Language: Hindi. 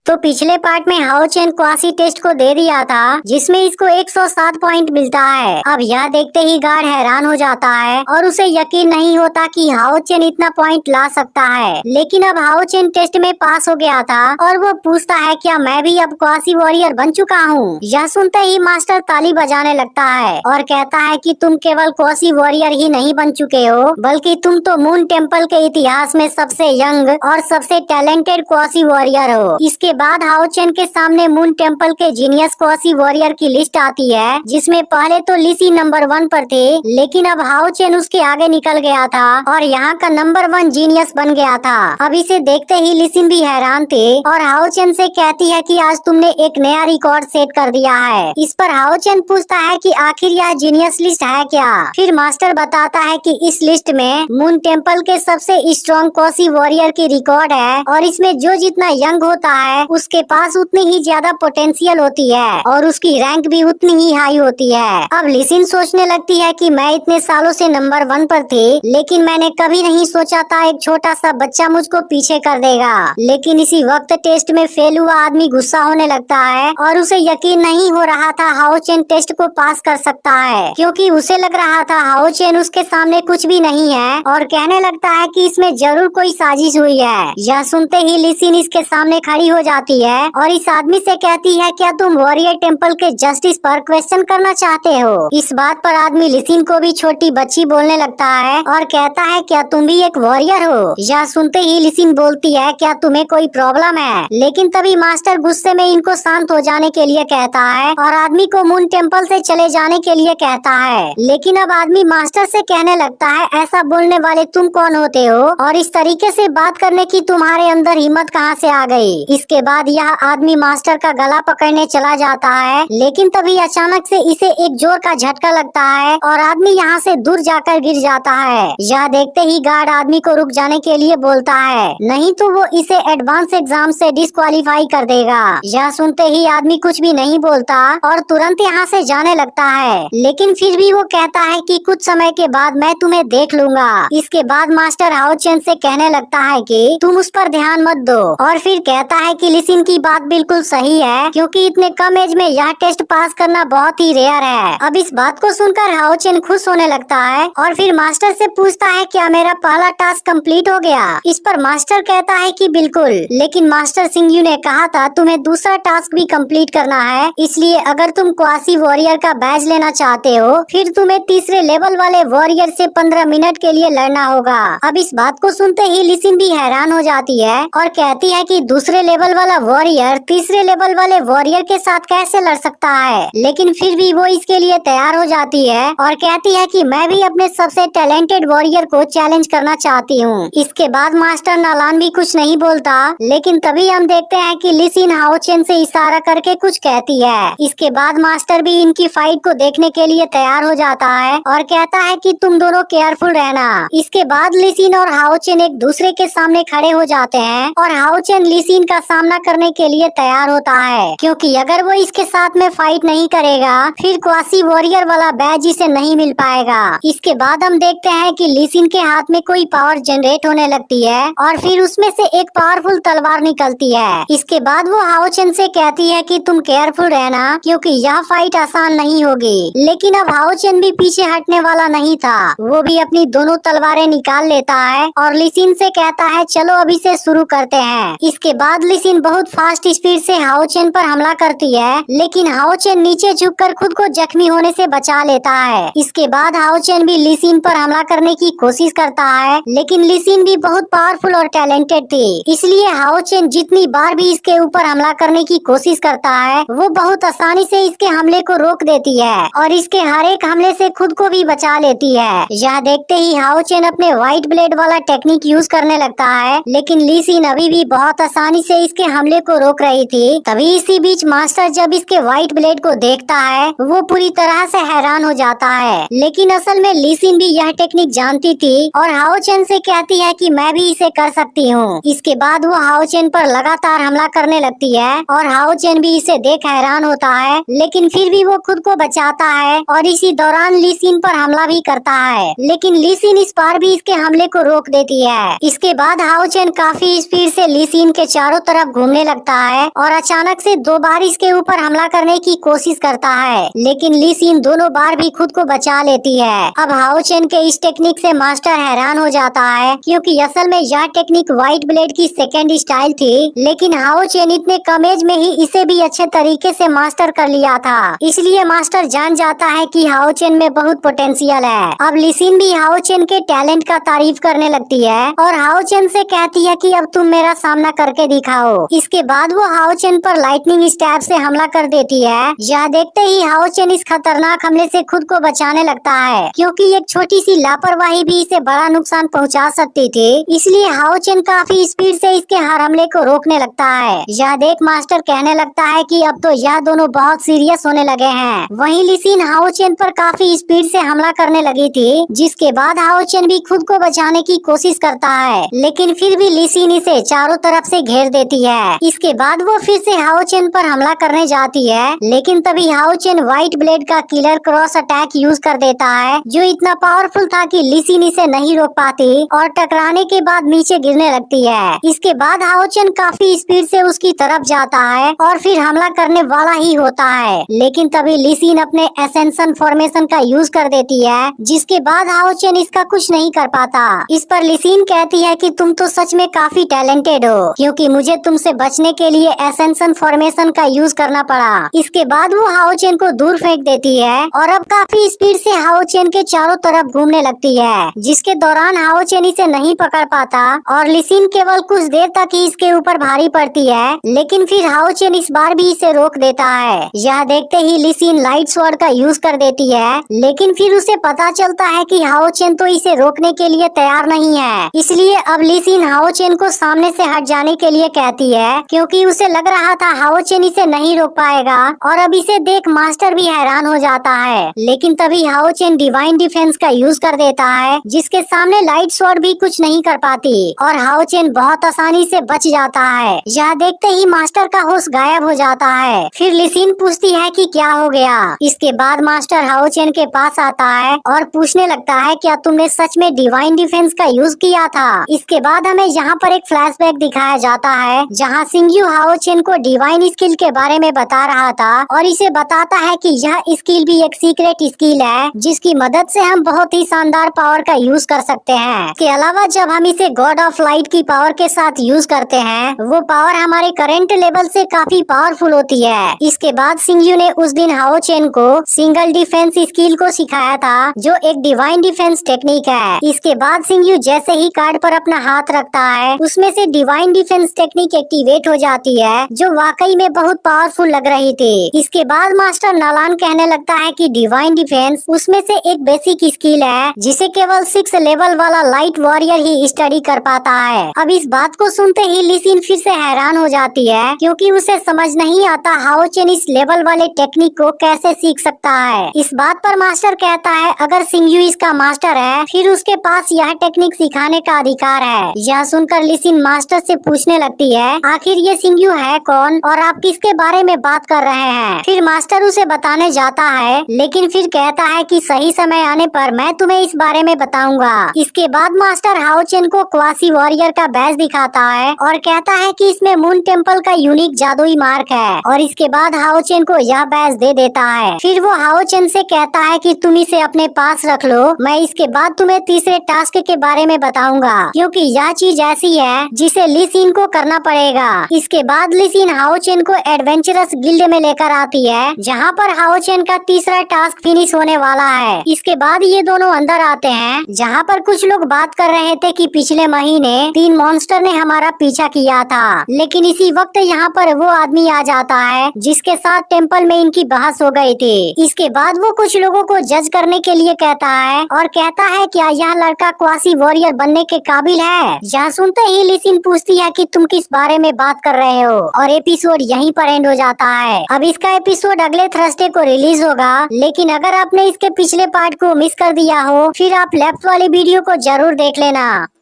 तो पिछले पार्ट में हाओ चेन क्वासी टेस्ट को दे दिया था जिसमें इसको 107 पॉइंट मिलता है। अब यह देखते ही गार्ड हैरान हो जाता है और उसे यकीन नहीं होता कि हाओ चेन इतना पॉइंट ला सकता है। लेकिन अब हाओ चेन टेस्ट में पास हो गया था और वो पूछता है क्या मैं भी अब क्वासी वॉरियर बन चुका हूँ। यह सुनते ही मास्टर ताली बजाने लगता है और कहता है कि तुम केवल क्वासी वॉरियर ही नहीं बन चुके हो बल्कि तुम तो मून टेम्पल के इतिहास में सबसे यंग और सबसे टैलेंटेड क्वासी वॉरियर हो। इसके बाद हाओ चेन के सामने मून टेम्पल के जीनियस क्वासी वॉरियर की लिस्ट आती है जिसमें पहले तो लिसी नंबर 1 पर थे, लेकिन अब हाओ चेन उसके आगे निकल गया था और यहाँ का नंबर 1 जीनियस बन गया था। अब इसे देखते ही लिसिन भी हैरान थे और हाओ चेन से कहती है कि आज तुमने एक नया रिकॉर्ड सेट कर दिया है। इस पर हाओ चेन पूछता है कि आखिर यह जीनियस लिस्ट है क्या। फिर मास्टर बताता है कि इस लिस्ट में मून टेम्पल के सबसे स्ट्रॉन्ग क्वासी वॉरियर की रिकॉर्ड है और इसमें जो जितना यंग होता है उसके पास उतनी ही ज्यादा पोटेंशियल होती है और उसकी रैंक भी उतनी ही हाई होती है। अब लिसिन सोचने लगती है कि मैं इतने सालों से नंबर 1 पर थी, लेकिन मैंने कभी नहीं सोचा था एक छोटा सा बच्चा मुझको पीछे कर देगा। लेकिन इसी वक्त टेस्ट में फेल हुआ आदमी गुस्सा होने लगता है और उसे यकीन नहीं हो रहा था हाओ चेन टेस्ट को पास कर सकता है, क्योंकि उसे लग रहा था हाओ चेन उसके सामने कुछ भी नहीं है और कहने लगता है कि इसमें जरूर कोई साजिश हुई है। यह सुनते ही लिसिन इसके सामने खड़ी हो जाती है और इस आदमी से कहती है क्या तुम वॉरियर टेम्पल के जस्टिस पर क्वेश्चन करना चाहते हो। इस बात पर आदमी लिसिन को भी छोटी बच्ची बोलने लगता है और कहता है क्या तुम भी एक वॉरियर हो। यह सुनते ही लिसिन बोलती है क्या तुम्हें कोई प्रॉब्लम है, लेकिन तभी मास्टर गुस्से में इनको शांत हो जाने के लिए कहता है और आदमी को मून टेम्पल से चले जाने के लिए कहता है। लेकिन अब आदमी मास्टर से कहने लगता है ऐसा बोलने वाले तुम कौन होते हो और इस तरीके से बात करने की तुम्हारे अंदर हिम्मत कहाँ से आ गई। इसके बाद यह आदमी मास्टर का गला पकड़ने चला जाता है, लेकिन तभी अचानक से इसे एक जोर का झटका लगता है और आदमी यहाँ से दूर जाकर गिर जाता है। यह देखते ही गार्ड आदमी को रुक जाने के लिए बोलता है, नहीं तो वो इसे एडवांस एग्जाम से डिस्क्वालीफाई कर देगा। यह सुनते ही आदमी कुछ भी नहीं बोलता और तुरंत यहाँ से जाने लगता है, लेकिन फिर भी वो कहता है कि कुछ समय के बाद मैं तुम्हें देख लूंगा। इसके बाद मास्टर हाओ चेन से कहने लगता है कि तुम उस पर ध्यान मत दो और फिर कहता है कि लिसिन की बात बिल्कुल सही है, क्योंकि इतने कम एज में यह टेस्ट पास करना बहुत ही रेयर है। अब इस बात को सुनकर हाओ चेन खुश होने लगता है और फिर मास्टर से पूछता है क्या मेरा पहला टास्क कंप्लीट हो गया। इस पर मास्टर कहता है कि बिल्कुल, लेकिन मास्टर सिंह ने कहा था तुम्हें दूसरा टास्क भी कंप्लीट करना है, इसलिए अगर तुम क्वासी वॉरियर का बैज लेना चाहते हो फिर तुम्हें तीसरे लेवल वाले वॉरियर से 15 मिनट के लिए लड़ना होगा। अब इस बात को सुनते ही लिसिन भी हैरान हो जाती है और कहती है कि दूसरे लेवल वाला वॉरियर तीसरे लेवल वाले वॉरियर के साथ कैसे लड़ सकता है, लेकिन फिर भी वो इसके लिए तैयार हो जाती है और कहती है कि मैं भी अपने सबसे टैलेंटेड वॉरियर को चैलेंज करना चाहती हूँ। इसके बाद मास्टर नालान भी कुछ नहीं बोलता, लेकिन तभी हम देखते हैं कि लिसिन हाओ चेन से इशारा करके कुछ कहती है। इसके बाद मास्टर भी इनकी फाइट को देखने के लिए तैयार हो जाता है और कहता है कि तुम दोनों केयरफुल रहना। इसके बाद लिसिन और हाओ चेन एक दूसरे के सामने खड़े हो जाते हैं और हाओ चेन लिसिन का सामना करने के लिए तैयार होता है, क्योंकि अगर वो इसके साथ में फाइट नहीं करेगा फिर क्वासी वॉरियर वाला बैज इसे नहीं मिल पाएगा। इसके बाद हम देखते हैं कि लिसिन के हाथ में कोई पावर जनरेट होने लगती है और फिर उसमें से एक पावरफुल तलवार निकलती है। इसके बाद वो हाओ चेन से कहती है कि तुम केयरफुल रहना, क्योंकि यह फाइट आसान नहीं होगी। लेकिन अब हाओ चेन भी पीछे हटने वाला नहीं था, वो भी अपनी दोनों तलवारें निकाल लेता है और लिसिन से कहता है चलो अभी से शुरू करते हैं। इसके बाद लिसिन बहुत फास्ट स्पीड से हाओ चेन पर हमला करती है, लेकिन हाओ चेन नीचे झुककर खुद को जख्मी होने से बचा लेता है। इसके बाद हाओ चेन भी लिसिन पर हमला करने की कोशिश करता है, लेकिन लिसिन भी बहुत पावरफुल और टैलेंटेड थी, इसलिए हाओ चेन जितनी बार भी इसके ऊपर हमला करने की कोशिश करता है वो बहुत आसानी से इसके हमले को रोक देती है और इसके हर एक हमले से खुद को भी बचा लेती है। यह देखते ही हाओ चेन अपने व्हाइट ब्लेड वाला टेक्निक यूज करने लगता है, लेकिन लिसिन अभी भी बहुत आसानी से इसके हमले को रोक रही थी। तभी इसी बीच मास्टर जब इसके व्हाइट ब्लेड को देखता है वो पूरी तरह से हैरान हो जाता है, लेकिन असल में लिसिन भी यह टेक्निक जानती थी और हाओ चेन से कहती है कि मैं भी इसे कर सकती हूँ। इसके बाद वो हाओ चेन पर लगातार हमला करने लगती है और हाओ चेन भी इसे देख हैरान होता है, लेकिन फिर भी वो खुद को बचाता है और इसी दौरान लिसिन पर हमला भी करता है, लेकिन लिसिन इस बार भी इसके हमले को रोक देती है। इसके बाद हाओ चेन काफी स्पीड से लिसिन के चारों तरफ घूमने लगता है और अचानक से 2 बार इसके ऊपर हमला करने की कोशिश करता है, लेकिन ली सिन दोनों बार भी खुद को बचा लेती है। अब हाओ चेन के इस टेक्निक से मास्टर हैरान हो जाता है, क्योंकि असल में यह टेक्निक व्हाइट ब्लेड की सेकेंड स्टाइल थी, लेकिन हाओ चेन इतने कम एज में ही इसे भी अच्छे तरीके से मास्टर कर लिया था। इसलिए मास्टर जान जाता है कि हाओ चेन में बहुत पोटेंशियल है। अब ली सिन भी हाओ चेन के टैलेंट का तारीफ करने लगती है और हाओ चेन से कहती है कि अब तुम मेरा सामना करके दिखाओ। इसके बाद वो हाओ चेन पर लाइटनिंग स्टैब से हमला कर देती है। यह देखते ही हाओ चेन इस खतरनाक हमले से खुद को बचाने लगता है, क्योंकि एक छोटी सी लापरवाही भी इसे बड़ा नुकसान पहुंचा सकती थी। इसलिए हाओ चेन काफी स्पीड से इसके हर हमले को रोकने लगता है। यह देख मास्टर कहने लगता है कि अब तो यह दोनों बहुत सीरियस होने लगे हैं। वहीं ली सिन हाओ चेन पर काफी स्पीड से हमला करने लगी थी, जिसके बाद हाओ चेन भी खुद को बचाने की कोशिश करता है, लेकिन फिर भी ली सिन इसे चारों तरफ से घेर देती है। इसके बाद वो फिर से हाओ चेन पर हमला करने जाती है, लेकिन तभी हाओ चेन व्हाइट ब्लेड का किलर क्रॉस अटैक यूज कर देता है, जो इतना पावरफुल था कि ली सिन इसे नहीं रोक पाती और टकराने के बाद नीचे गिरने लगती है। इसके बाद हाओ चेन काफी स्पीड से उसकी तरफ जाता है और फिर हमला करने वाला ही होता है, लेकिन तभी ली सिन अपने एसेंशन फॉर्मेशन का यूज कर देती है, जिसके बाद हाओ चेन इसका कुछ नहीं कर पाता। इस पर ली सिन कहती है कि तुम तो सच में काफी टैलेंटेड हो, क्योंकि मुझे तुमसे बचने के लिए एसेंशन फॉर्मेशन का यूज करना पड़ा। इसके बाद वो हाओ चेन को दूर फेंक देती है और अब काफी स्पीड से हाओ चेन के चारों तरफ घूमने लगती है, जिसके दौरान हाओ चेन इसे नहीं पकड़ पाता और ली सिन केवल कुछ देर तक ही इसके ऊपर भारी पड़ती है, लेकिन फिर हाओ चेन इस बार भी इसे रोक देता है। यह देखते ही ली सिन लाइट स्वॉर्ड का यूज कर देती है, लेकिन फिर उसे पता चलता है कि हाओ चेन तो इसे रोकने के लिए तैयार नहीं है। इसलिए अब ली सिन हाओ चेन को सामने से हट जाने के लिए कहती है, क्योंकि उसे लग रहा था हाओ चेन इसे नहीं रोक पाएगा। और अब इसे देख मास्टर भी हैरान हो जाता है, लेकिन तभी हाओ चेन डिवाइन डिफेंस का यूज कर देता है, जिसके सामने लाइट स्वॉर्ड भी कुछ नहीं कर पाती और हाओ चेन बहुत आसानी से बच जाता है। यह देखते ही मास्टर का होश गायब हो जाता है। फिर ली सिन पूछती है कि क्या हो गया। इसके बाद मास्टर हाओ चेन के पास आता है और पूछने लगता है, क्या तुमने सच में डिवाइन डिफेंस का यूज किया था। इसके बाद हमें यहाँ पर एक फ्लैशबैक दिखाया जाता है, जहाँ सिंग्यू हाओ चेन को डिवाइन स्किल के बारे में बता रहा था और इसे बताता है कि यह स्किल भी एक सीक्रेट स्किल है, जिसकी मदद से हम बहुत ही शानदार पावर का यूज कर सकते हैं। इसके अलावा जब हम इसे गॉड ऑफ लाइट की पावर के साथ यूज करते हैं, वो पावर हमारे करंट लेवल से काफी पावरफुल होती है। इसके बाद सिंग्यू ने उस दिन हाओ चेन को सिंगल डिफेंस स्किल को सिखाया था, जो एक डिवाइन डिफेंस टेक्निक है। इसके बाद सिंग्यू जैसे ही कार्ड पर अपना हाथ रखता है, उसमें से डिवाइन डिफेंस टेक्निक एक्टिवेट हो जाती है, जो वाकई में बहुत पावरफुल लग रही थी। इसके बाद मास्टर नालान कहने लगता है कि डिवाइन डिफेंस उसमें से एक बेसिक स्किल है, जिसे केवल 6 लेवल वाला लाइट वॉरियर ही स्टडी कर पाता है। अब इस बात को सुनते ही ली सिन फिर से हैरान हो जाती है, क्योंकि उसे समझ नहीं आता हाओ चेन इस लेवल वाले टेक्निक को कैसे सीख सकता है। इस बात पर मास्टर कहता है, अगर सिंग्यू इसका मास्टर है, फिर उसके पास यह टेक्निक सिखाने का अधिकार है। यह सुनकर ली सिन मास्टर से पूछने लगती है, आखिर ये सिंग्यू है कौन और आप किसके बारे में बात कर रहे हैं। फिर मास्टर उसे बताने जाता है, लेकिन फिर कहता है कि सही समय आने पर मैं तुम्हें इस बारे में बताऊंगा। इसके बाद मास्टर हाओ चेन को क्वासी वॉरियर का बैज दिखाता है और कहता है कि इसमें मून टेम्पल का यूनिक जादुई मार्क है, और इसके बाद हाओ चेन को यह बैज दे देता है। फिर वो हाओ चेन से कहता है कि तुम इसे अपने पास रख लो, मैं इसके बाद तुम्हें तीसरे टास्क के बारे में बताऊंगा, क्योंकि यह चीज ऐसी है जिसे ली सिन को करना पड़ेगा। इसके बाद ली सिन हाओ चेन को एडवेंचरस गिल्ड में लेकर आती है, जहाँ पर हाओ चेन का तीसरा टास्क फिनिश होने वाला है। इसके बाद ये दोनों अंदर आते हैं, जहाँ पर कुछ लोग बात कर रहे थे कि पिछले महीने 3 मॉन्स्टर ने हमारा पीछा किया था, लेकिन इसी वक्त यहाँ पर वो आदमी आ जाता है जिसके साथ टेम्पल में इनकी बहस हो गई थी। इसके बाद वो कुछ लोगों को जज करने के लिए कहता है और कहता है, क्या यह लड़का क्वासी वॉरियर बनने के काबिल है। यह सुनते ही ली सिन पूछती है कि तुम किस बारे में बात कर रहे हो, और एपिसोड यहीं पर एंड हो जाता है। अब इसका एपिसोड अगले थर्सडे को रिलीज होगा, लेकिन अगर आपने इसके पिछले पार्ट को मिस कर दिया हो, फिर आप लेफ्ट वाले वीडियो को जरूर देख लेना।